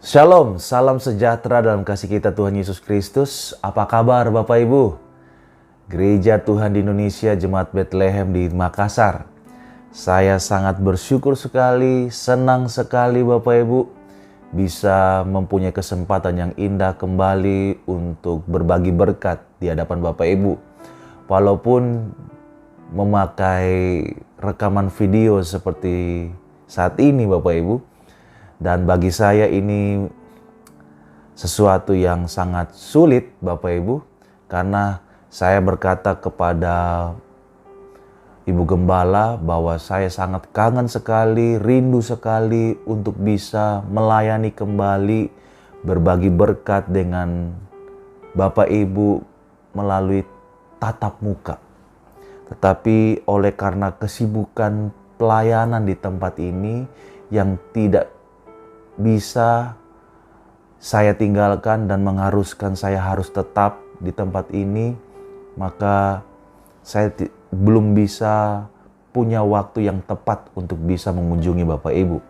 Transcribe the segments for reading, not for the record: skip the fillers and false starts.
Shalom, salam sejahtera dalam kasih kita Tuhan Yesus Kristus. Apa kabar Bapak Ibu? Gereja Tuhan di Indonesia, Jemaat Bethlehem di Makassar. Saya sangat bersyukur sekali, senang sekali Bapak Ibu bisa mempunyai kesempatan yang indah kembali untuk berbagi berkat di hadapan Bapak Ibu. Walaupun memakai rekaman video seperti saat ini Bapak Ibu, dan bagi saya ini sesuatu yang sangat sulit Bapak Ibu, karena saya berkata kepada Ibu Gembala bahwa saya sangat kangen sekali, rindu sekali untuk bisa melayani kembali, berbagi berkat dengan Bapak Ibu melalui tatap muka. Tetapi oleh karena kesibukan pelayanan di tempat ini yang tidak bisa saya tinggalkan dan mengharuskan saya harus tetap di tempat ini, maka saya belum bisa punya waktu yang tepat untuk bisa mengunjungi Bapak Ibu.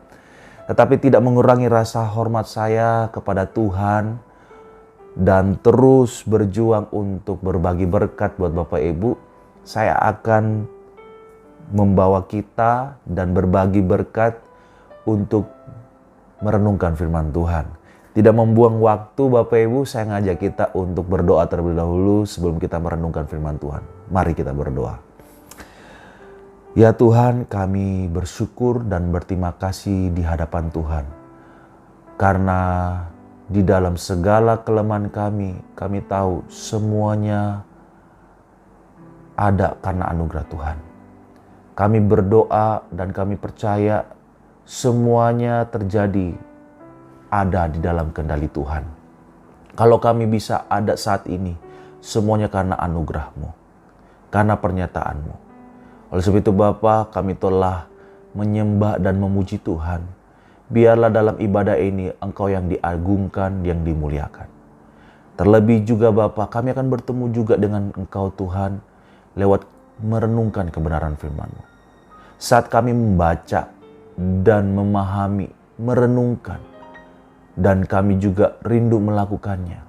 Tetapi tidak mengurangi rasa hormat saya kepada Tuhan dan terus berjuang untuk berbagi berkat buat Bapak Ibu. Saya akan membawa kita dan berbagi berkat untuk merenungkan firman Tuhan. Tidak membuang waktu Bapak Ibu, saya ngajak kita untuk berdoa terlebih dahulu sebelum kita merenungkan firman Tuhan. Mari kita berdoa. Ya Tuhan, kami bersyukur dan berterima kasih di hadapan Tuhan. Karena di dalam segala kelemahan kami tahu semuanya ada karena anugerah Tuhan. Kami berdoa dan kami percaya semuanya terjadi ada di dalam kendali Tuhan. Kalau kami bisa ada saat ini, semuanya karena anugerah-Mu, karena pernyataan-Mu. Oleh sebab itu Bapa, kami telah menyembah dan memuji Tuhan. Biarlah dalam ibadah ini Engkau yang diagungkan, yang dimuliakan. Terlebih juga Bapa, kami akan bertemu juga dengan Engkau Tuhan lewat merenungkan kebenaran firman-Mu. Saat kami membaca dan memahami, merenungkan, dan kami juga rindu melakukannya.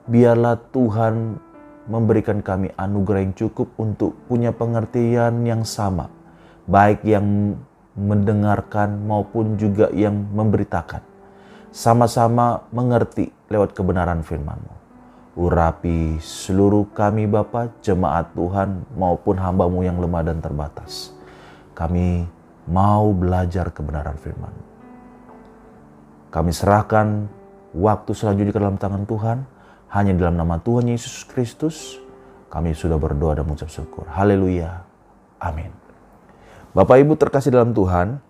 Biarlah Tuhan memberikan kami anugerah yang cukup untuk punya pengertian yang sama, baik yang mendengarkan maupun juga yang memberitakan. Sama-sama mengerti lewat kebenaran firman-Mu. Urapi seluruh kami Bapa, jemaat Tuhan maupun hamba-Mu yang lemah dan terbatas. Kami mau belajar kebenaran firman. Kami serahkan waktu selanjutnya ke dalam tangan Tuhan. Hanya dalam nama Tuhan Yesus Kristus kami sudah berdoa dan mengucap syukur. Haleluya. Amin. Bapak Ibu terkasih dalam Tuhan,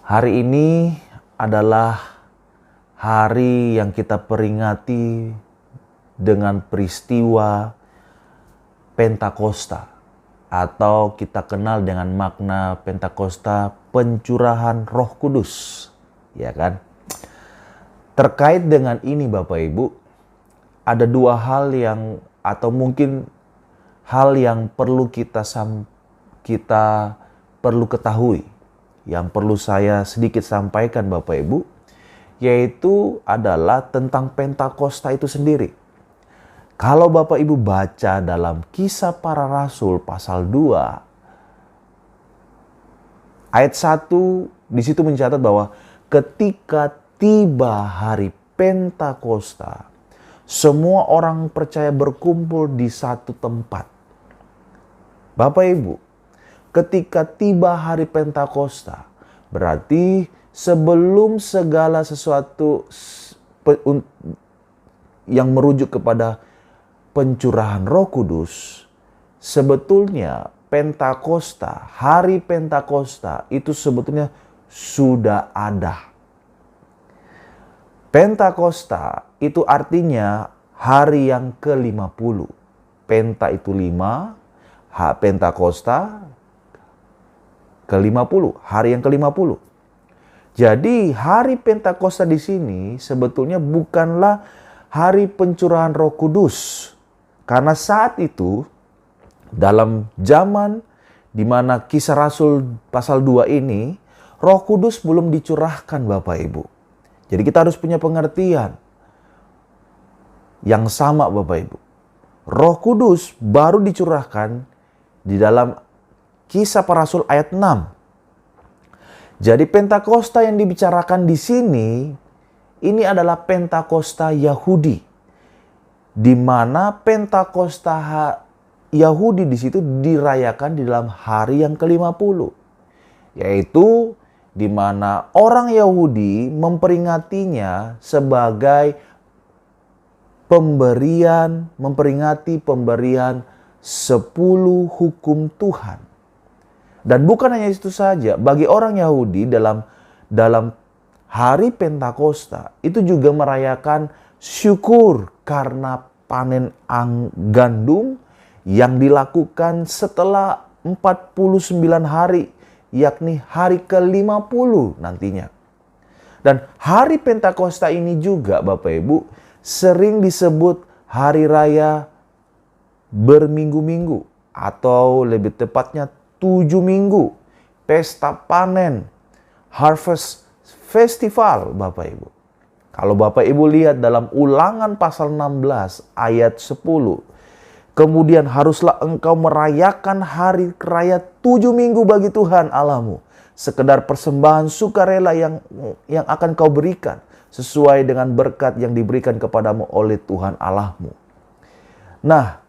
hari ini adalah hari yang kita peringati dengan peristiwa Pentakosta, atau kita kenal dengan makna Pentakosta, pencurahan Roh Kudus, ya kan? Terkait dengan ini Bapak Ibu, ada dua hal yang atau mungkin hal yang perlu kita perlu ketahui, yang perlu saya sedikit sampaikan Bapak Ibu, yaitu adalah tentang Pentakosta itu sendiri. Kalau Bapak Ibu baca dalam Kisah Para Rasul pasal 2 ayat 1, di situ mencatat bahwa ketika tiba hari Pentakosta, semua orang percaya berkumpul di satu tempat. Bapak Ibu, ketika tiba hari Pentakosta, berarti sebelum segala sesuatu yang merujuk kepada pencurahan Roh Kudus, sebetulnya Pentakosta, hari Pentakosta itu sebetulnya sudah ada. Pentakosta itu artinya hari yang ke-50. Penta itu 5, Pentakosta ke-50, hari yang ke-50. Jadi hari Pentakosta di sini sebetulnya bukanlah hari pencurahan Roh Kudus. Karena saat itu dalam zaman di mana Kisah Rasul pasal 2 ini, Roh Kudus belum dicurahkan Bapak Ibu. Jadi kita harus punya pengertian yang sama Bapak Ibu. Roh Kudus baru dicurahkan di dalam Kisah Para Rasul ayat 6. Jadi Pentakosta yang dibicarakan di sini, ini adalah Pentakosta Yahudi. Di mana Pentakosta Yahudi di situ dirayakan di dalam hari yang ke-50. Yaitu di mana orang Yahudi memperingatinya sebagai memperingati pemberian 10 hukum Tuhan. Dan bukan hanya itu saja, bagi orang Yahudi dalam hari Pentakosta itu juga merayakan syukur karena panen gandum yang dilakukan setelah 49 hari, yakni hari ke-50 nantinya. Dan hari Pentakosta ini juga Bapak Ibu sering disebut hari raya berminggu-minggu, atau lebih tepatnya 7 minggu, pesta panen, harvest festival Bapak Ibu. Kalau Bapak Ibu lihat dalam Ulangan pasal 16 ayat 10, kemudian haruslah engkau merayakan hari raya 7 minggu bagi Tuhan Allahmu, sekedar persembahan sukarela yang akan kau berikan sesuai dengan berkat yang diberikan kepadamu oleh Tuhan Allahmu. Nah,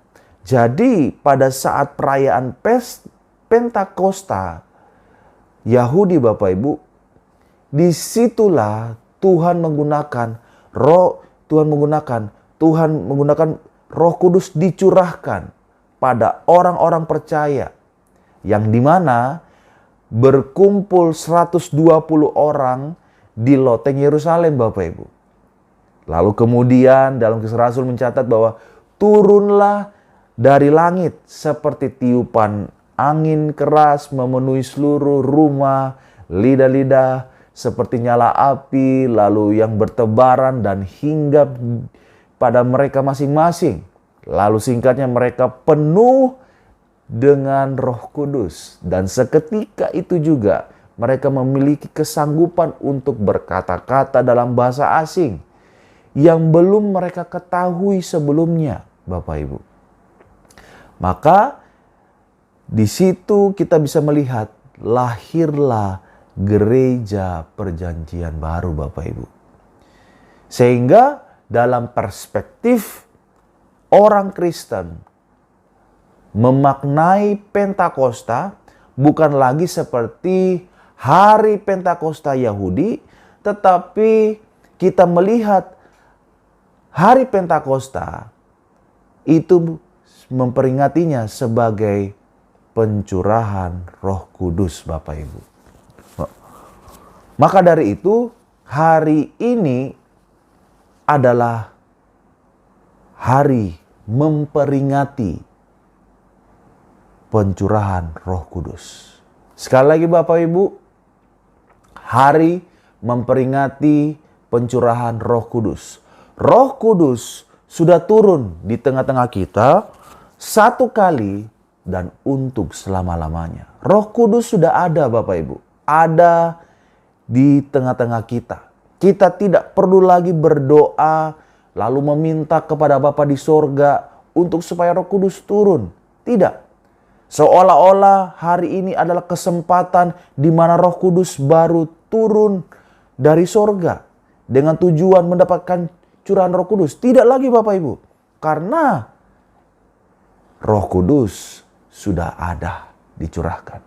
jadi pada saat perayaan Pentakosta Yahudi Bapak Ibu, disitulah Tuhan menggunakan Roh Kudus dicurahkan pada orang-orang percaya, yang dimana berkumpul 120 orang di loteng Yerusalem Bapak Ibu. Lalu kemudian dalam Kisah Rasul mencatat bahwa turunlah dari langit seperti tiupan angin keras memenuhi seluruh rumah, lidah-lidah seperti nyala api, lalu yang bertebaran dan hinggap pada mereka masing-masing. Lalu singkatnya mereka penuh dengan Roh Kudus, dan seketika itu juga mereka memiliki kesanggupan untuk berkata-kata dalam bahasa asing yang belum mereka ketahui sebelumnya, Bapak Ibu. Maka di situ kita bisa melihat lahirlah gereja perjanjian baru Bapak Ibu. Sehingga dalam perspektif orang Kristen memaknai Pentakosta bukan lagi seperti hari Pentakosta Yahudi, tetapi kita melihat hari Pentakosta itu memperingatinya sebagai pencurahan Roh Kudus Bapak Ibu. Maka dari itu hari ini adalah hari memperingati pencurahan Roh Kudus. Sekali lagi Bapak Ibu, hari memperingati pencurahan Roh Kudus. Roh Kudus sudah turun di tengah-tengah kita satu kali dan untuk selama-lamanya. Roh Kudus sudah ada Bapak Ibu, ada di tengah-tengah kita. Kita tidak perlu lagi berdoa lalu meminta kepada Bapa di sorga untuk supaya Roh Kudus turun. Tidak. Seolah-olah hari ini adalah kesempatan di mana Roh Kudus baru turun dari sorga dengan tujuan mendapatkan curahan Roh Kudus. Tidak lagi Bapak Ibu. Karena Roh Kudus sudah ada dicurahkan.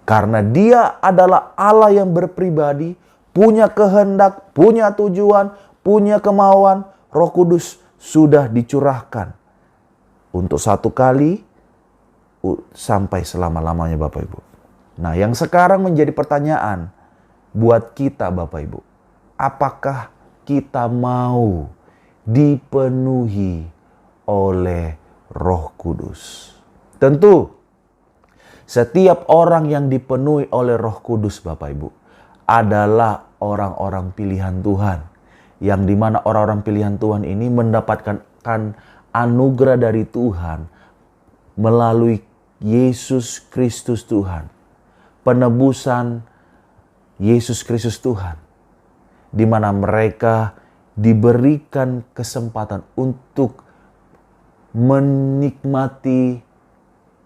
Karena Dia adalah Allah yang berpribadi, punya kehendak, punya tujuan, punya kemauan. Roh Kudus sudah dicurahkan untuk satu kali sampai selama-lamanya Bapak Ibu. Nah, yang sekarang menjadi pertanyaan buat kita Bapak Ibu. Apakah kita mau dipenuhi oleh Roh Kudus? Tentu setiap orang yang dipenuhi oleh Roh Kudus Bapak Ibu adalah orang-orang pilihan Tuhan. Yang dimana orang-orang pilihan Tuhan ini mendapatkan anugerah dari Tuhan melalui Yesus Kristus Tuhan. Penebusan Yesus Kristus Tuhan. di mana mereka diberikan kesempatan untuk menikmati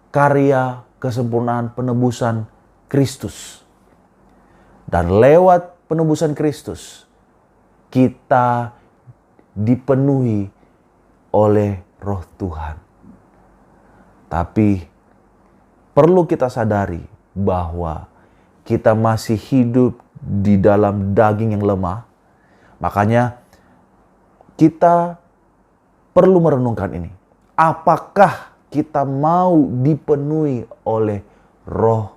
karya kesempurnaan penebusan Kristus. Dan lewat penebusan Kristus, kita dipenuhi oleh Roh Tuhan. Tapi perlu kita sadari bahwa kita masih hidup di dalam daging yang lemah. Makanya kita perlu merenungkan ini. Apakah kita mau dipenuhi oleh Roh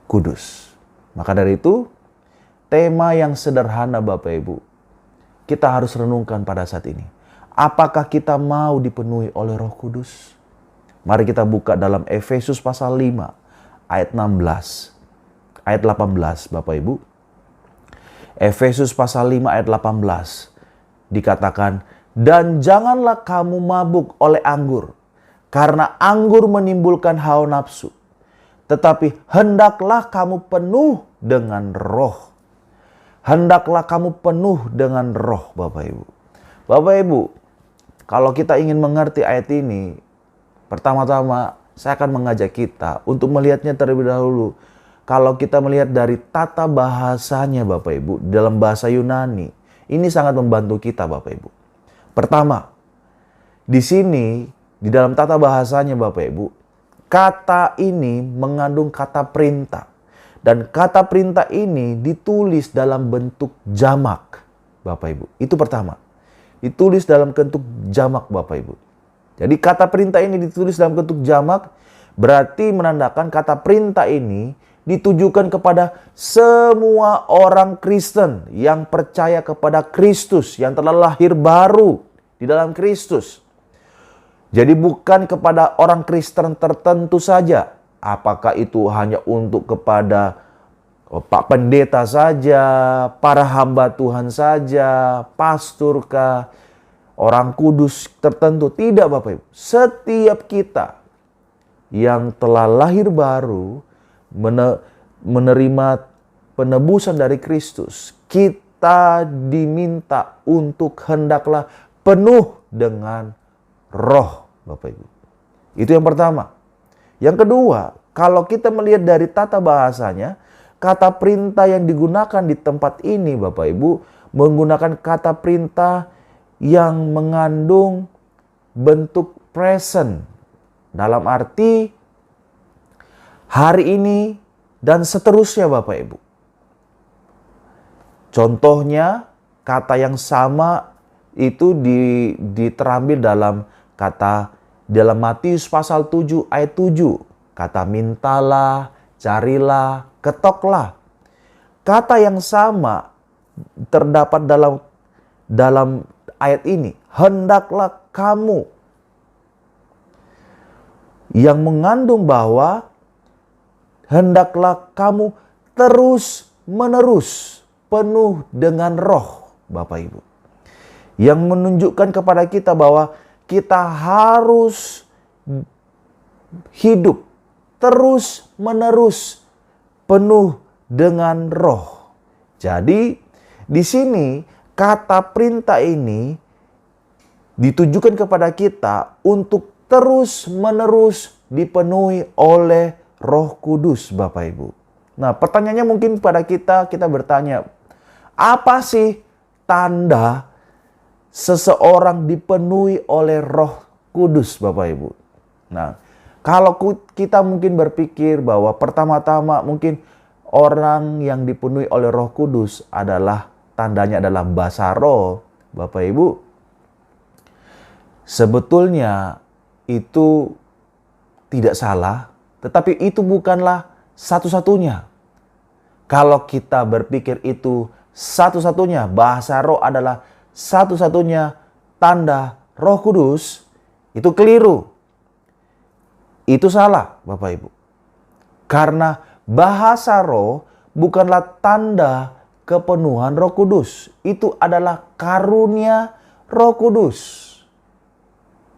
Kudus? Maka dari itu, tema yang sederhana Bapak Ibu, kita harus renungkan pada saat ini. Apakah kita mau dipenuhi oleh Roh Kudus? Mari kita buka dalam Efesus pasal 5 ayat 16. Ayat 18 Bapak Ibu. Efesus pasal 5 ayat 18 dikatakan, "Dan janganlah kamu mabuk oleh anggur, karena anggur menimbulkan hawa nafsu. Tetapi hendaklah kamu penuh dengan roh." Hendaklah kamu penuh dengan roh, Bapak Ibu. Bapak Ibu, kalau kita ingin mengerti ayat ini, pertama-tama saya akan mengajak kita untuk melihatnya terlebih dahulu. Kalau kita melihat dari tata bahasanya Bapak Ibu, dalam bahasa Yunani, ini sangat membantu kita Bapak Ibu. Pertama, di sini, di dalam tata bahasanya Bapak Ibu, kata ini mengandung kata perintah. Dan kata perintah ini ditulis dalam bentuk jamak, Bapak Ibu. Itu pertama. Ditulis dalam bentuk jamak, Bapak Ibu. Jadi kata perintah ini ditulis dalam bentuk jamak, berarti menandakan kata perintah ini ditujukan kepada semua orang Kristen yang percaya kepada Kristus, yang telah lahir baru di dalam Kristus. Jadi bukan kepada orang Kristen tertentu saja. Apakah itu hanya untuk kepada Pak Pendeta saja, para hamba Tuhan saja, pastor kah, orang kudus tertentu? Tidak Bapak Ibu. Setiap kita yang telah lahir baru, menerima penebusan dari Kristus, kita diminta untuk hendaklah penuh dengan roh Bapak Ibu. Itu yang pertama. Yang kedua, kalau kita melihat dari tata bahasanya, kata perintah yang digunakan di tempat ini Bapak Ibu menggunakan kata perintah yang mengandung bentuk present. Dalam arti hari ini dan seterusnya Bapak Ibu. Contohnya kata yang sama itu diterambil dalam dalam Matius pasal 7 ayat 7. Kata mintalah, carilah, ketoklah. Kata yang sama terdapat dalam ayat ini. Hendaklah kamu. Yang mengandung bahwa hendaklah kamu terus menerus penuh dengan roh Bapak Ibu. Yang menunjukkan kepada kita bahwa kita harus hidup terus menerus penuh dengan roh. Jadi di sini kata perintah ini ditujukan kepada kita untuk terus menerus dipenuhi oleh Roh Kudus Bapak Ibu. Nah, pertanyaannya mungkin pada kita bertanya, apa sih tanda seseorang dipenuhi oleh Roh Kudus Bapak Ibu? Nah, kalau kita mungkin berpikir bahwa pertama-tama mungkin orang yang dipenuhi oleh Roh Kudus adalah tandanya adalah basaro Bapak Ibu. Sebetulnya itu tidak salah, tetapi itu bukanlah satu-satunya. Kalau kita berpikir itu satu-satunya, bahasa roh adalah satu-satunya tanda Roh Kudus, itu keliru. Itu salah Bapak Ibu. Karena bahasa roh bukanlah tanda kepenuhan Roh Kudus. Itu adalah karunia Roh Kudus.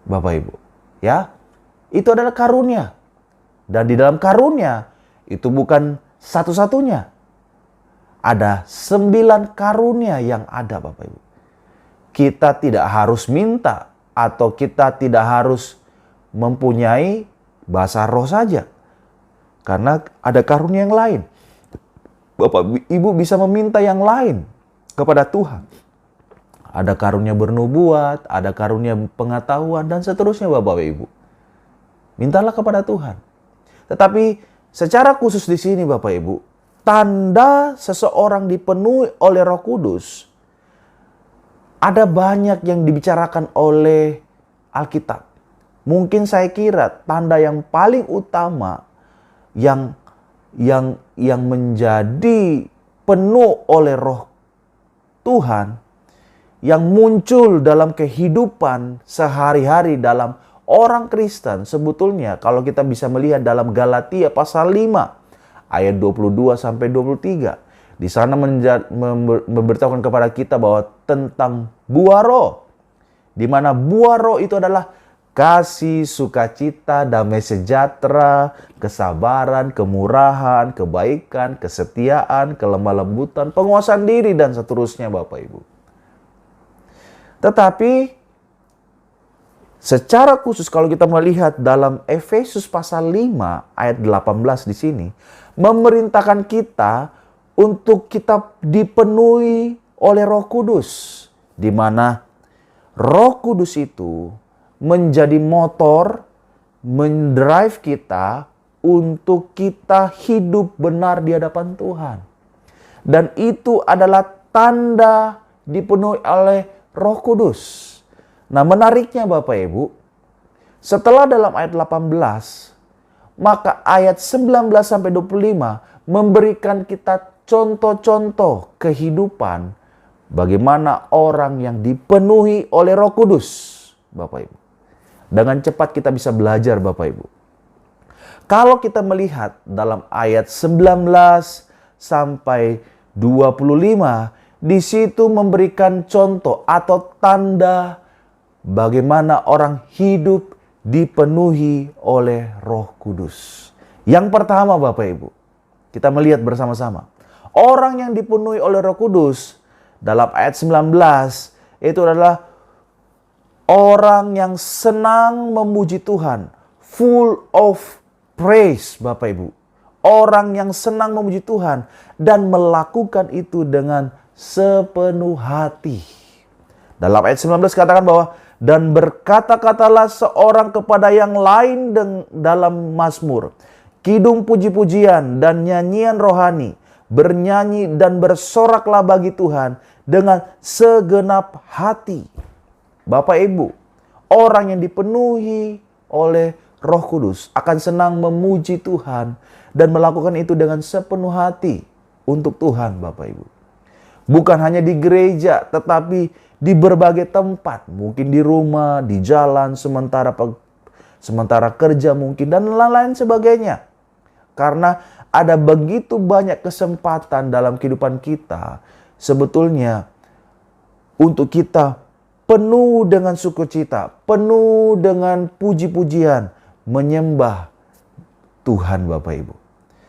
Bapak Ibu, ya. Itu adalah karunia. Dan di dalam karunia itu bukan satu-satunya. ada 9 karunia yang ada Bapak Ibu. Kita tidak harus minta atau kita tidak harus mempunyai bahasa roh saja. Karena ada karunia yang lain. Bapak Ibu bisa meminta yang lain kepada Tuhan. Ada karunia bernubuat, ada karunia pengetahuan, dan seterusnya Bapak Ibu. Mintalah kepada Tuhan. Tetapi secara khusus di sini Bapak Ibu, tanda seseorang dipenuhi oleh Roh Kudus, ada banyak yang dibicarakan oleh Alkitab. Mungkin saya kira tanda yang paling utama yang menjadi penuh oleh Roh Tuhan, yang muncul dalam kehidupan sehari-hari dalam orang Kristen, sebetulnya kalau kita bisa melihat dalam Galatia pasal 5 ayat 22 sampai 23, di sana memberitahukan kepada kita bahwa tentang buah roh, di mana buah roh itu adalah kasih, sukacita, damai sejahtera, kesabaran, kemurahan, kebaikan, kesetiaan, kelemah lembutan, penguasaan diri, dan seterusnya Bapak Ibu. Tetapi secara khusus kalau kita melihat dalam Efesus pasal 5 ayat 18 di sini, memerintahkan kita untuk kita dipenuhi oleh Roh Kudus, di mana Roh Kudus itu menjadi motor, mendrive kita untuk kita hidup benar di hadapan Tuhan. Dan itu adalah tanda dipenuhi oleh Roh Kudus. Nah, menariknya Bapak Ibu, setelah dalam ayat 18, maka ayat 19 sampai 25 memberikan kita contoh-contoh kehidupan bagaimana orang yang dipenuhi oleh Roh Kudus, Bapak Ibu. Dengan cepat kita bisa belajar Bapak Ibu. Kalau kita melihat dalam ayat 19 sampai 25, di situ memberikan contoh atau tanda bagaimana orang hidup dipenuhi oleh Roh Kudus. Yang pertama Bapak Ibu, kita melihat bersama-sama. Orang yang dipenuhi oleh Roh Kudus dalam ayat 19 itu adalah orang yang senang memuji Tuhan. Full of praise Bapak Ibu. Orang yang senang memuji Tuhan dan melakukan itu dengan sepenuh hati. Dalam ayat 19 katakan bahwa dan berkata-katalah seorang kepada yang lain dalam mazmur, kidung puji-pujian dan nyanyian rohani, bernyanyi dan bersoraklah bagi Tuhan dengan segenap hati. Bapak Ibu, orang yang dipenuhi oleh Roh Kudus akan senang memuji Tuhan dan melakukan itu dengan sepenuh hati untuk Tuhan Bapak Ibu. Bukan hanya di gereja, tetapi di berbagai tempat. Mungkin di rumah, di jalan, sementara kerja mungkin, dan lain-lain sebagainya. Karena ada begitu banyak kesempatan dalam kehidupan kita, sebetulnya untuk kita penuh dengan sukacita, penuh dengan puji-pujian, menyembah Tuhan Bapak Ibu.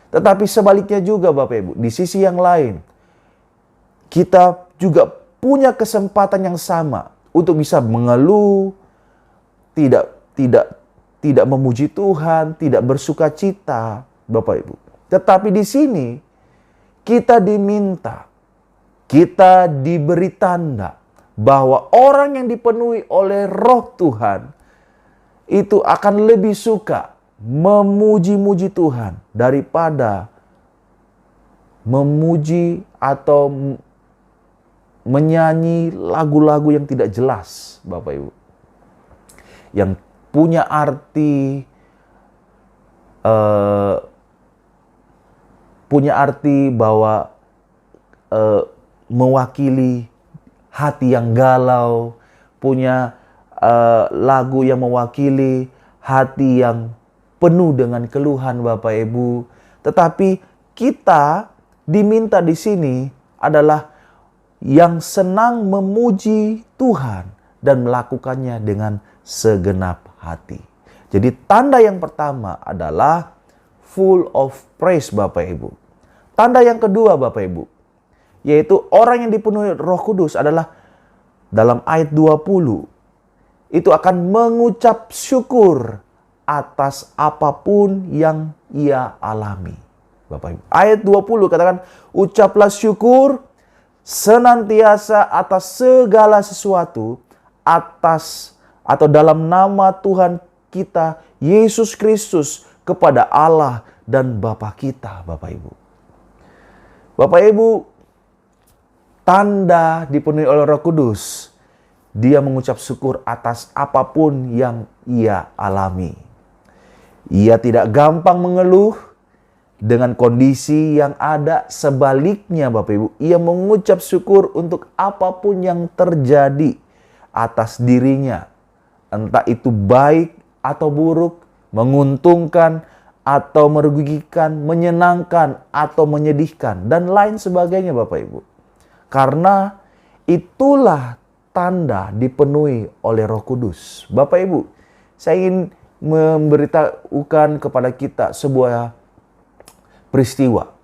Tetapi sebaliknya juga Bapak Ibu, di sisi yang lain, kita juga punya kesempatan yang sama untuk bisa mengeluh, tidak memuji Tuhan, tidak bersukacita, Bapak Ibu. Tetapi di sini kita diminta, kita diberi tanda bahwa orang yang dipenuhi oleh Roh Tuhan itu akan lebih suka memuji-muji Tuhan daripada memuji atau menyanyi lagu-lagu yang tidak jelas, Bapak Ibu. Yang punya arti bahwa mewakili hati yang galau, punya lagu yang mewakili hati yang penuh dengan keluhan Bapak Ibu. Tetapi kita diminta di sini adalah yang senang memuji Tuhan dan melakukannya dengan segenap hati. Jadi tanda yang pertama adalah full of praise Bapak Ibu. Tanda yang kedua Bapak Ibu, yaitu orang yang dipenuhi Roh Kudus adalah dalam ayat 20 itu akan mengucap syukur atas apapun yang ia alami. Bapak Ibu. Ayat 20 katakan, ucaplah syukur senantiasa atas segala sesuatu, atas atau dalam nama Tuhan kita Yesus Kristus kepada Allah dan Bapa kita, Bapak Ibu. Bapak Ibu, tanda dipenuhi oleh Roh Kudus, dia mengucap syukur atas apapun yang ia alami. Ia tidak gampang mengeluh dengan kondisi yang ada. Sebaliknya Bapak Ibu, ia mengucap syukur untuk apapun yang terjadi atas dirinya. Entah itu baik atau buruk, menguntungkan atau merugikan, menyenangkan atau menyedihkan, dan lain sebagainya Bapak Ibu. Karena itulah tanda dipenuhi oleh Roh Kudus. Bapak Ibu, saya ingin memberitahukan kepada kita sebuah peristiwa,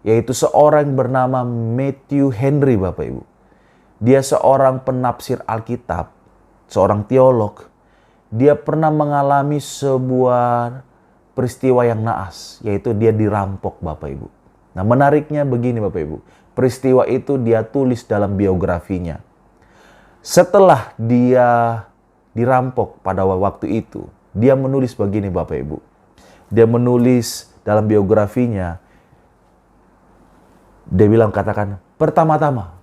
yaitu seorang bernama Matthew Henry, Bapak Ibu. Dia seorang penafsir Alkitab, seorang teolog. Dia pernah mengalami sebuah peristiwa yang naas, yaitu dia dirampok, Bapak Ibu. Nah, menariknya begini Bapak Ibu, peristiwa itu dia tulis dalam biografinya. Setelah dia dirampok pada waktu itu, dia menulis begini Bapak Ibu. Dia menulis dalam biografinya, dia bilang, katakan, pertama-tama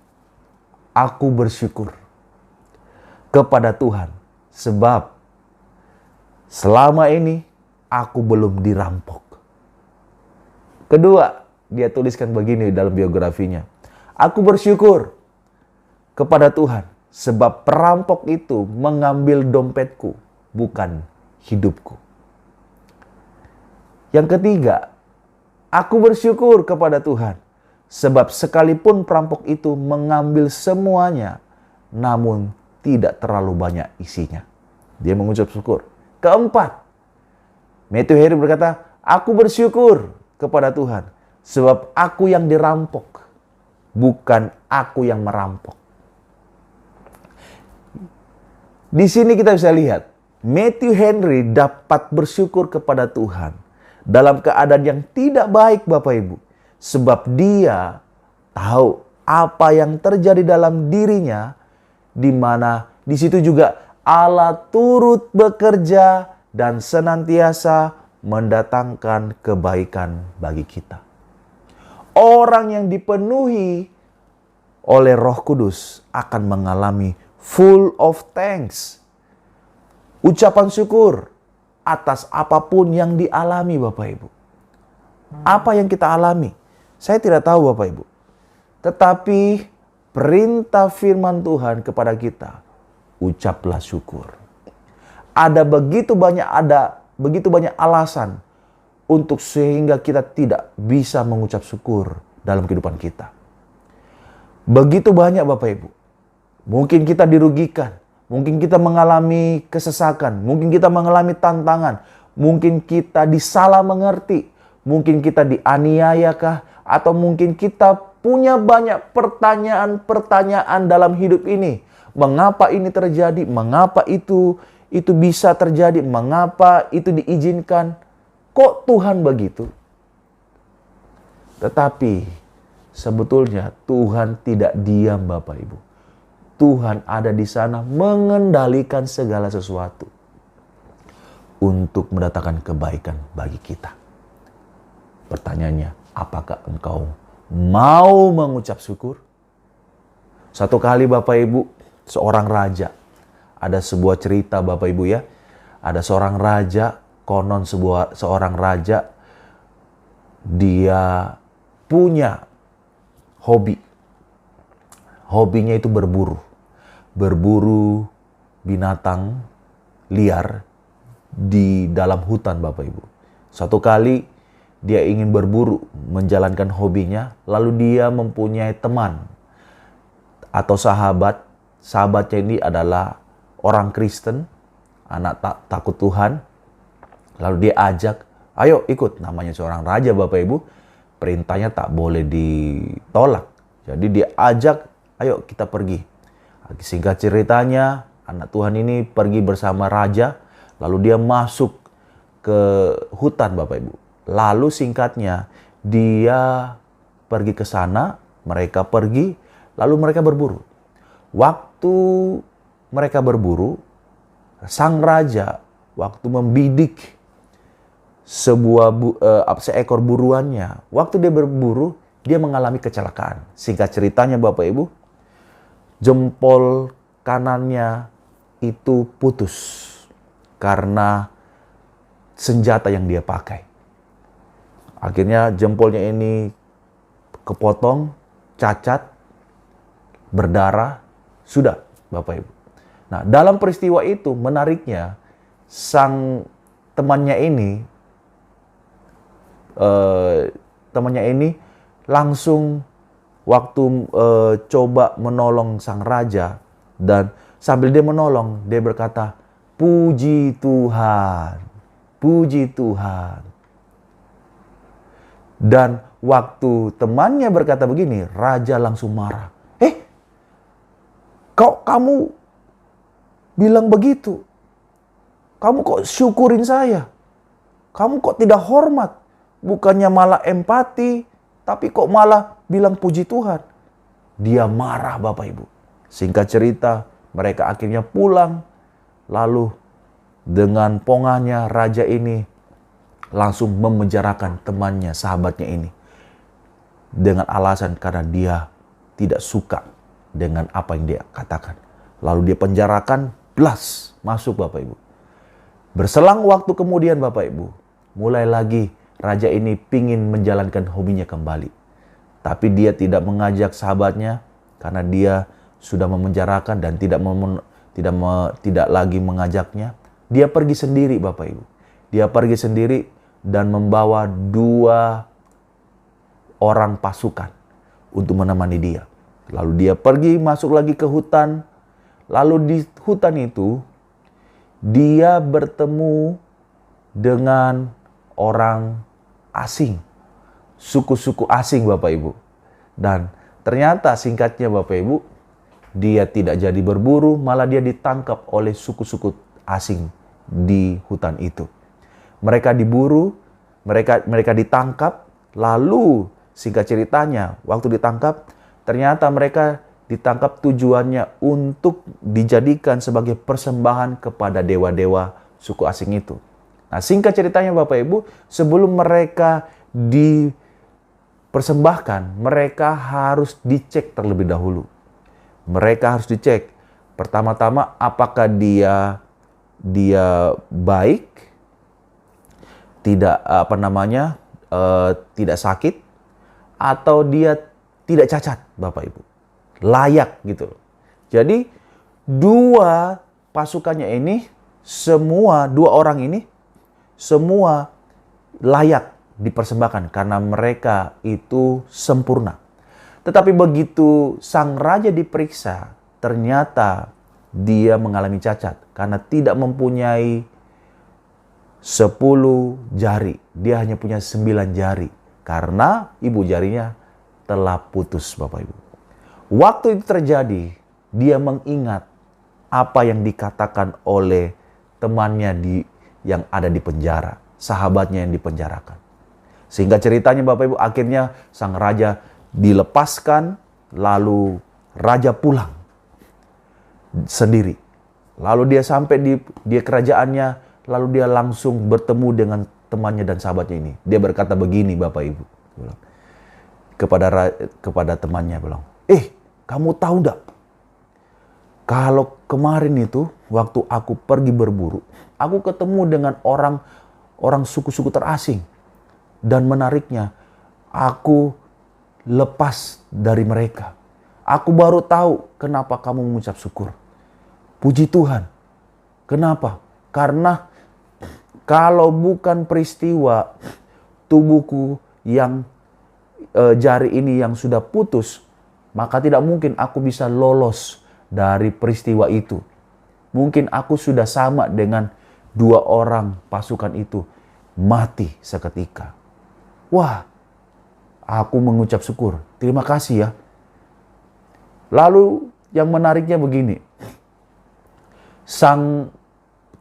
aku bersyukur kepada Tuhan sebab selama ini aku belum dirampok. Kedua, dia tuliskan begini dalam biografinya, aku bersyukur kepada Tuhan sebab perampok itu mengambil dompetku, bukan hidupku. Yang ketiga, aku bersyukur kepada Tuhan sebab sekalipun perampok itu mengambil semuanya, namun tidak terlalu banyak isinya. Dia mengucap syukur. Keempat, Matthew Henry berkata, aku bersyukur kepada Tuhan sebab aku yang dirampok, bukan aku yang merampok. Di sini kita bisa lihat, Matthew Henry dapat bersyukur kepada Tuhan dalam keadaan yang tidak baik Bapak Ibu. Sebab dia tahu apa yang terjadi dalam dirinya, di mana di situ juga Allah turut bekerja dan senantiasa mendatangkan kebaikan bagi kita. Orang yang dipenuhi oleh Roh Kudus akan mengalami full of thanks, ucapan syukur atas apapun yang dialami Bapak Ibu. Apa yang kita alami? Saya tidak tahu Bapak Ibu. Tetapi perintah firman Tuhan kepada kita, ucaplah syukur. Ada begitu banyak alasan untuk sehingga kita tidak bisa mengucap syukur dalam kehidupan kita. Begitu banyak Bapak Ibu. Mungkin kita dirugikan, mungkin kita mengalami kesesakan, mungkin kita mengalami tantangan, mungkin kita disalah mengerti, mungkin kita dianiayakah, atau mungkin kita punya banyak pertanyaan-pertanyaan dalam hidup ini. Mengapa ini terjadi? Mengapa itu bisa terjadi? Mengapa itu diizinkan? Kok Tuhan begitu? Tetapi sebetulnya Tuhan tidak diam Bapak Ibu. Tuhan ada di sana mengendalikan segala sesuatu untuk mendatangkan kebaikan bagi kita. Pertanyaannya, apakah engkau mau mengucap syukur? Satu kali Bapak Ibu, seorang raja. Ada sebuah cerita Bapak Ibu ya. Ada seorang raja, konon seorang raja, dia punya hobi. Hobinya itu berburu. Berburu binatang liar di dalam hutan Bapak Ibu. Suatu kali dia ingin berburu, menjalankan hobinya, lalu dia mempunyai teman atau sahabat. Sahabatnya ini adalah orang Kristen, anak takut Tuhan. Lalu dia ajak, ayo ikut. Namanya seorang raja Bapak Ibu, perintahnya tak boleh ditolak. Jadi dia ajak, ayo kita pergi. Singkat ceritanya, anak Tuhan ini pergi bersama raja, lalu dia masuk ke hutan Bapak Ibu. Lalu singkatnya, dia pergi ke sana, mereka pergi, lalu mereka berburu. Waktu mereka berburu, sang raja waktu membidik seekor buruannya, waktu dia berburu, dia mengalami kecelakaan. Singkat ceritanya Bapak Ibu, jempol kanannya itu putus karena senjata yang dia pakai. Akhirnya jempolnya ini kepotong, cacat, berdarah, sudah Bapak Ibu. Nah, dalam peristiwa itu menariknya, sang temannya ini langsung waktu coba menolong sang raja, dan sambil dia menolong, dia berkata, puji Tuhan, puji Tuhan. Dan waktu temannya berkata begini, raja langsung marah. Kok kamu bilang begitu? Kamu kok syukurin saya? Kamu kok tidak hormat? Bukannya malah empati, tapi kok malah bilang puji Tuhan. Dia marah Bapak Ibu. Singkat cerita, mereka akhirnya pulang. Lalu dengan pongahnya raja ini langsung memenjarakan temannya, sahabatnya ini. Dengan alasan karena dia tidak suka dengan apa yang dia katakan. Lalu dia penjarakan, blas, masuk Bapak Ibu. Berselang waktu kemudian Bapak Ibu, mulai lagi raja ini pingin menjalankan hobinya kembali. Tapi dia tidak mengajak sahabatnya karena dia sudah memenjarakan dan tidak lagi mengajaknya. Dia pergi sendiri Bapak Ibu. Dia pergi sendiri dan membawa 2 orang pasukan untuk menemani dia. Lalu dia pergi masuk lagi ke hutan. Lalu di hutan itu dia bertemu dengan orang asing, suku-suku asing Bapak Ibu. Dan ternyata singkatnya Bapak Ibu, dia tidak jadi berburu, malah dia ditangkap oleh suku-suku asing di hutan itu. Mereka diburu, mereka ditangkap, lalu singkat ceritanya waktu ditangkap, ternyata mereka ditangkap tujuannya untuk dijadikan sebagai persembahan kepada dewa-dewa suku asing itu. Nah, singkat ceritanya Bapak Ibu, sebelum mereka dipersembahkan, mereka harus dicek terlebih dahulu. Mereka harus dicek. Pertama-tama apakah dia baik, tidak tidak sakit, atau dia tidak cacat, Bapak Ibu. Layak gitu. Jadi 2 pasukannya ini, 2 orang ini semua layak dipersembahkan karena mereka itu sempurna. Tetapi begitu sang raja diperiksa, ternyata dia mengalami cacat karena tidak mempunyai 10 jari. Dia hanya punya 9 jari karena ibu jarinya telah putus Bapak Ibu. Waktu itu terjadi, dia mengingat apa yang dikatakan oleh temannya yang ada di penjara, sahabatnya yang dipenjarakan. Sehingga ceritanya Bapak Ibu, akhirnya sang raja dilepaskan, lalu raja pulang sendiri. Lalu dia sampai di kerajaannya, lalu dia langsung bertemu dengan temannya dan sahabatnya ini. Dia berkata begini Bapak Ibu, kepada temannya bilang, kamu tahu enggak? Kalau kemarin itu waktu aku pergi berburu, aku ketemu dengan orang suku-suku terasing. Dan menariknya, aku lepas dari mereka. Aku baru tahu kenapa kamu mengucap syukur. Puji Tuhan. Kenapa? Karena kalau bukan peristiwa tubuhku yang jari ini yang sudah putus, maka tidak mungkin aku bisa lolos dari peristiwa itu. Mungkin aku sudah sama dengan 2 orang pasukan itu, mati seketika. Wah, aku mengucap syukur. Terima kasih ya. Lalu yang menariknya begini. Sang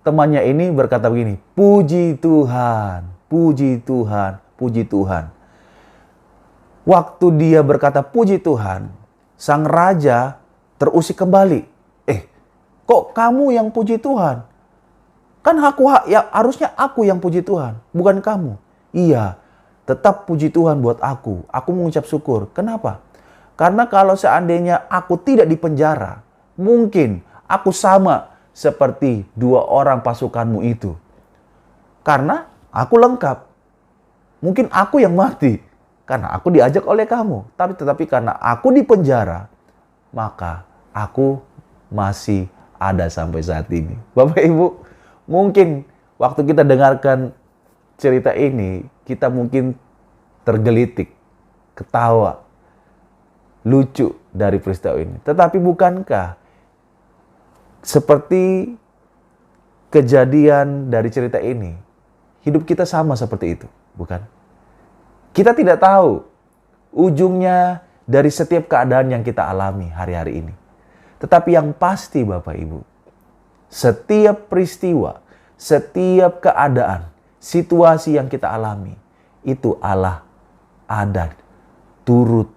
temannya ini berkata begini, puji Tuhan, puji Tuhan, puji Tuhan. Waktu dia berkata puji Tuhan, sang raja terusik kembali. Kok kamu yang puji Tuhan? Kan harusnya aku yang puji Tuhan, bukan kamu. Iya, tetap puji Tuhan buat aku. Aku mengucap syukur. Kenapa? Karena kalau seandainya aku tidak dipenjara, mungkin aku sama seperti 2 orang pasukanmu itu. Karena aku lengkap. Mungkin aku yang mati karena aku diajak oleh kamu. Tetapi karena aku dipenjara, maka aku masih ada sampai saat ini. Bapak Ibu, mungkin waktu kita dengarkan cerita ini, kita mungkin tergelitik, ketawa, lucu dari peristiwa ini. Tetapi bukankah seperti kejadian dari cerita ini, hidup kita sama seperti itu, bukan? Kita tidak tahu ujungnya dari setiap keadaan yang kita alami hari-hari ini. Tetapi yang pasti Bapak Ibu, setiap peristiwa, setiap keadaan, situasi yang kita alami, itu Allah ada turut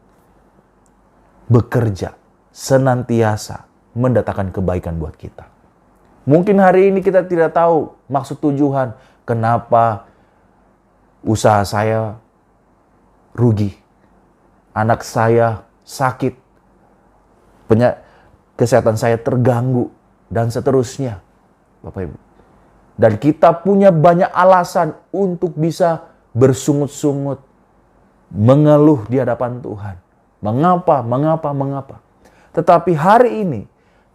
bekerja senantiasa mendatangkan kebaikan buat kita. Mungkin hari ini kita tidak tahu maksud tujuan kenapa usaha saya rugi, anak saya sakit, kesehatan saya terganggu, dan seterusnya, Bapak Ibu. Dan kita punya banyak alasan untuk bisa bersungut-sungut, mengeluh di hadapan Tuhan. Mengapa? Tetapi hari ini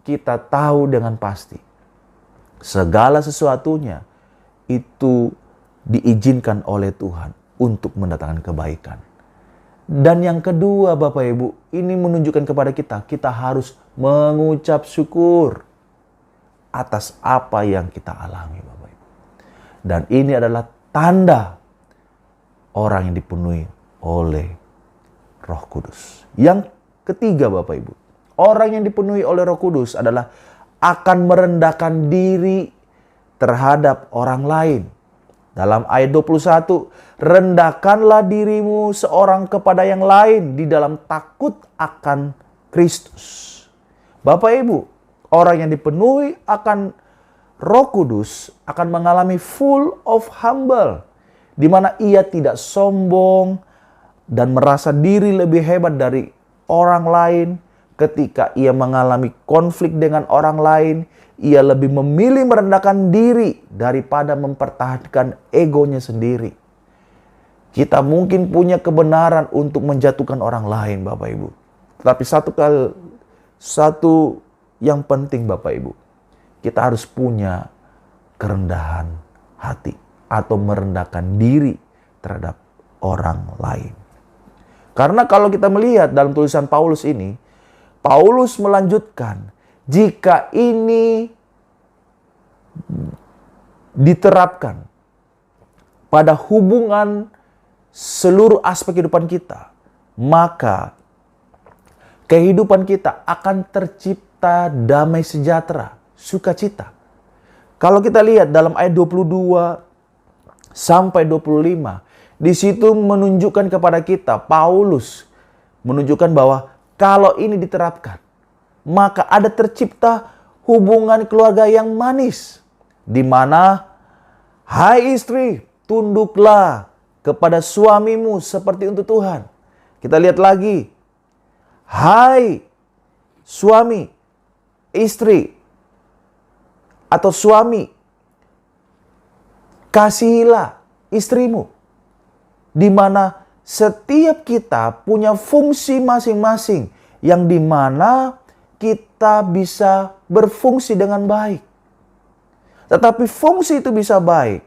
kita tahu dengan pasti, segala sesuatunya itu diizinkan oleh Tuhan untuk mendatangkan kebaikan. Dan yang kedua Bapak Ibu, ini menunjukkan kepada kita harus mengucap syukur atas apa yang kita alami Bapak Ibu. Dan ini adalah tanda orang yang dipenuhi oleh Roh Kudus. Yang ketiga Bapak Ibu, orang yang dipenuhi oleh Roh Kudus adalah akan merendahkan diri terhadap orang lain. Dalam ayat 21, rendahkanlah dirimu seorang kepada yang lain di dalam takut akan Kristus. Bapak Ibu, orang yang dipenuhi akan Roh Kudus akan mengalami full of humble, di mana ia tidak sombong dan merasa diri lebih hebat dari orang lain. Ketika ia mengalami konflik dengan orang lain, ia lebih memilih merendahkan diri daripada mempertahankan egonya sendiri. Kita mungkin punya kebenaran untuk menjatuhkan orang lain Bapak Ibu. Tetapi satu yang penting Bapak Ibu, kita harus punya kerendahan hati atau merendahkan diri terhadap orang lain. Karena kalau kita melihat dalam tulisan Paulus ini, Paulus melanjutkan, jika ini diterapkan pada hubungan seluruh aspek kehidupan kita, maka kehidupan kita akan tercipta damai sejahtera, sukacita. Kalau kita lihat dalam ayat 22 sampai 25, di situ menunjukkan kepada kita, Paulus menunjukkan bahwa kalau ini diterapkan, maka ada tercipta hubungan keluarga yang manis. Di mana, hai istri, tunduklah kepada suamimu seperti untuk Tuhan. Kita lihat lagi, hai suami, istri, atau suami, kasihilah istrimu. Di mana setiap kita punya fungsi masing-masing yang dimana kita bisa berfungsi dengan baik. Tetapi fungsi itu bisa baik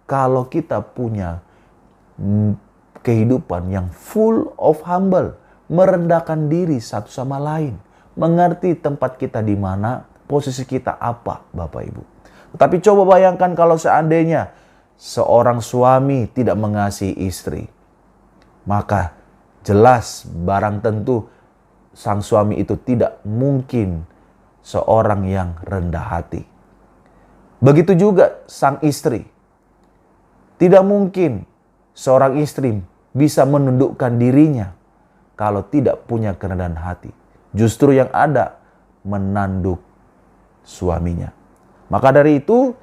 kalau kita punya kehidupan yang full of humble, merendahkan diri satu sama lain, mengerti tempat kita di mana, posisi kita apa, Bapak Ibu. Tetapi coba bayangkan kalau seandainya seorang suami tidak mengasihi istri, maka jelas barang tentu sang suami itu tidak mungkin seorang yang rendah hati. Begitu juga sang istri. Tidak mungkin seorang istri bisa menundukkan dirinya kalau tidak punya kerendahan hati. Justru yang ada menanduk suaminya. Maka dari itu,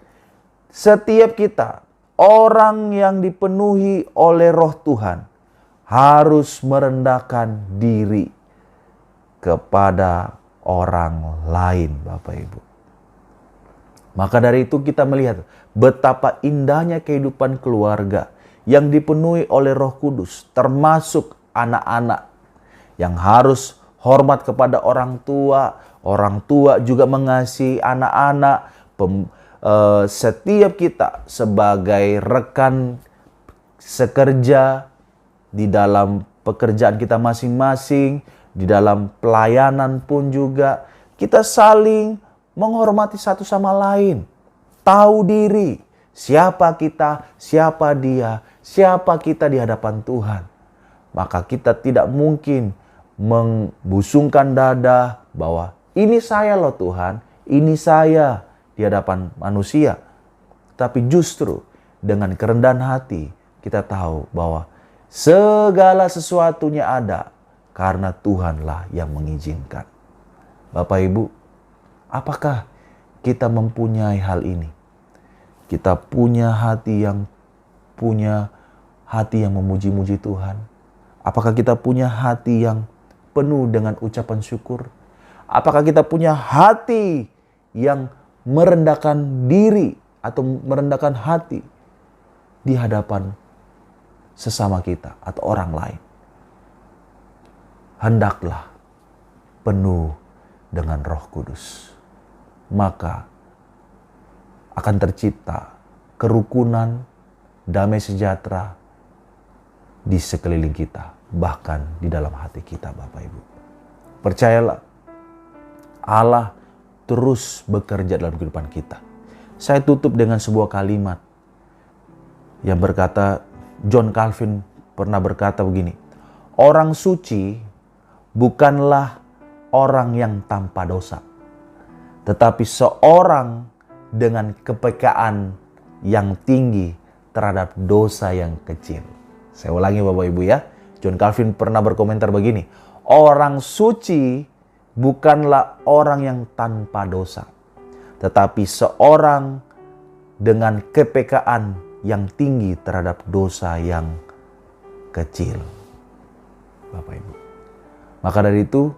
setiap kita, orang yang dipenuhi oleh Roh Tuhan, harus merendahkan diri kepada orang lain, Bapak Ibu. Maka dari itu kita melihat betapa indahnya kehidupan keluarga yang dipenuhi oleh Roh Kudus, termasuk anak-anak yang harus hormat kepada orang tua juga mengasihi anak-anak. Setiap kita sebagai rekan sekerja di dalam pekerjaan kita masing-masing, di dalam pelayanan pun juga, kita saling menghormati satu sama lain. Tahu diri, siapa kita, siapa dia, siapa kita di hadapan Tuhan. Maka kita tidak mungkin membusungkan dada bahwa ini saya loh Tuhan, ini saya di hadapan manusia. Tapi justru dengan kerendahan hati kita tahu bahwa segala sesuatunya ada karena Tuhanlah yang mengizinkan. Bapak Ibu, apakah kita mempunyai hal ini? Kita punya hati yang memuji-muji Tuhan. Apakah kita punya hati yang penuh dengan ucapan syukur? Apakah kita punya hati yang merendahkan diri atau merendahkan hati di hadapan sesama kita atau orang lain? Hendaklah penuh dengan Roh Kudus. Maka akan tercipta kerukunan, damai sejahtera di sekeliling kita, bahkan di dalam hati kita, Bapak Ibu. Percayalah, Allah terus bekerja dalam kehidupan kita. Saya tutup dengan sebuah kalimat yang berkata, John Calvin pernah berkata begini, orang suci bukanlah orang yang tanpa dosa, tetapi seorang dengan kepekaan yang tinggi terhadap dosa yang kecil. Saya ulangi Bapak Ibu ya. John Calvin pernah berkomentar begini, orang suci bukanlah orang yang tanpa dosa, tetapi seorang dengan kepekaan yang tinggi terhadap dosa yang kecil. Bapak Ibu. Maka dari itu,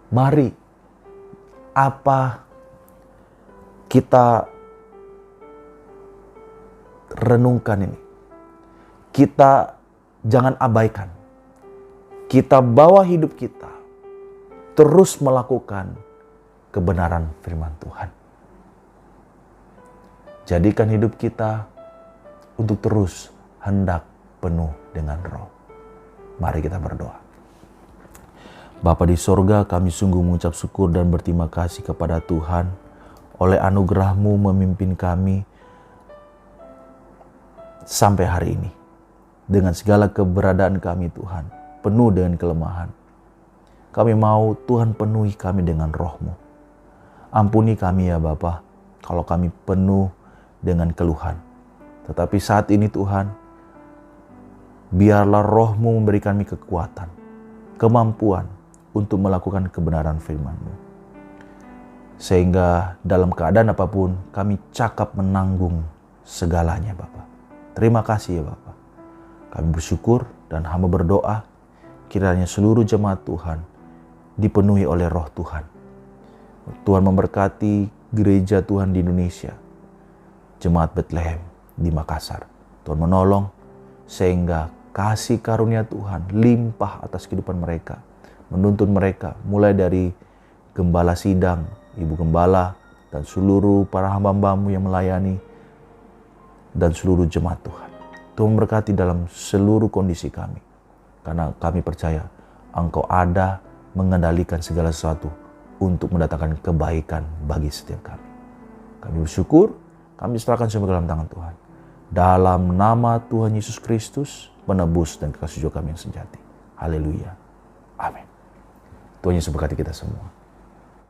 mari apa kita renungkan ini. Kita jangan abaikan. Kita bawa hidup kita terus melakukan kebenaran firman Tuhan. Jadikan hidup kita untuk terus hendak penuh dengan Roh. Mari kita berdoa. Bapa di sorga, kami sungguh mengucap syukur dan berterima kasih kepada Tuhan. Oleh anugerah-Mu memimpin kami sampai hari ini. Dengan segala keberadaan kami Tuhan, penuh dengan kelemahan. Kami mau Tuhan penuhi kami dengan Roh-Mu. Ampuni kami ya Bapa, kalau kami penuh dengan keluhan. Tetapi saat ini Tuhan, biarlah Roh-Mu memberikan kami kekuatan, kemampuan untuk melakukan kebenaran firman-Mu. Sehingga dalam keadaan apapun kami cakap menanggung segalanya Bapa. Terima kasih ya Bapa. Kami bersyukur dan hamba berdoa kiranya seluruh jemaat Tuhan dipenuhi oleh Roh Tuhan. Tuhan memberkati gereja Tuhan di Indonesia, Jemaat Bethlehem di Makassar. Tuhan menolong sehingga kasih karunia Tuhan limpah atas kehidupan mereka. Menuntun mereka mulai dari gembala sidang, ibu gembala, dan seluruh para hamba-Hamba-Mu yang melayani, dan seluruh jemaat Tuhan. Tuhan memberkati dalam seluruh kondisi kami. Karena kami percaya Engkau ada mengendalikan segala sesuatu untuk mendatangkan kebaikan bagi setiap kami. Kami bersyukur, kami serahkan semua dalam tangan Tuhan. Dalam nama Tuhan Yesus Kristus, penebus dan kekasih jiwa kami yang sejati. Haleluya. Amin. Tuhan Yesus berkati kita semua.